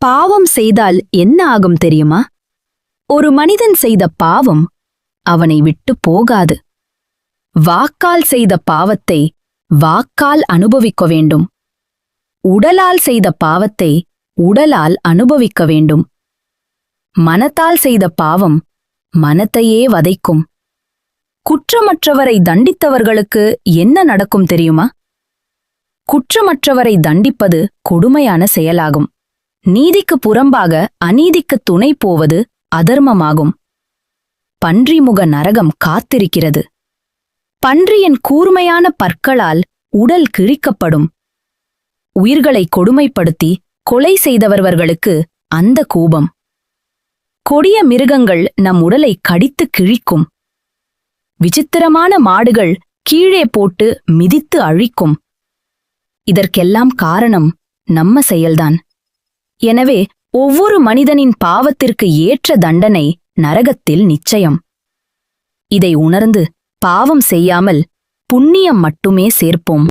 பாவம் செய்தால் என்ன ஆகும் தெரியுமா? ஒரு மனிதன் செய்த பாவம் அவனை விட்டு போகாது. வாக்கால் செய்த பாவத்தை வாக்கால் அனுபவிக்க வேண்டும். உடலால் செய்த பாவத்தை உடலால் அனுபவிக்க வேண்டும். மனத்தால் செய்த பாவம் மனத்தையே வதைக்கும். குற்றமற்றவரை தண்டித்தவர்களுக்கு என்ன நடக்கும் தெரியுமா? குற்றமற்றவரை தண்டிப்பது கொடுமையான செயலாகும். நீதிக்கு புறம்பாக அநீதிக்கு துணை போவது அதர்மமாகும். பன்றிமுக நரகம் காத்திருக்கிறது. பன்றியின் கூர்மையான பற்களால் உடல் கிழிக்கப்படும். உயிர்களை கொடுமைப்படுத்தி கொலை செய்தவர்களுக்கு அந்த கூபம். கொடிய மிருகங்கள் நம் உடலை கடித்து கிழிக்கும். விசித்திரமான மாடுகள் கீழே போட்டு மிதித்து அழிக்கும். இதற்கெல்லாம் காரணம் நம்ம செயல்தான். எனவே ஒவ்வொரு மனிதனின் பாவத்திற்கு ஏற்ற தண்டனை நரகத்தில் நிச்சயம். இதை உணர்ந்து பாவம் செய்யாமல் புண்ணியம் மட்டுமே சேர்ப்போம்.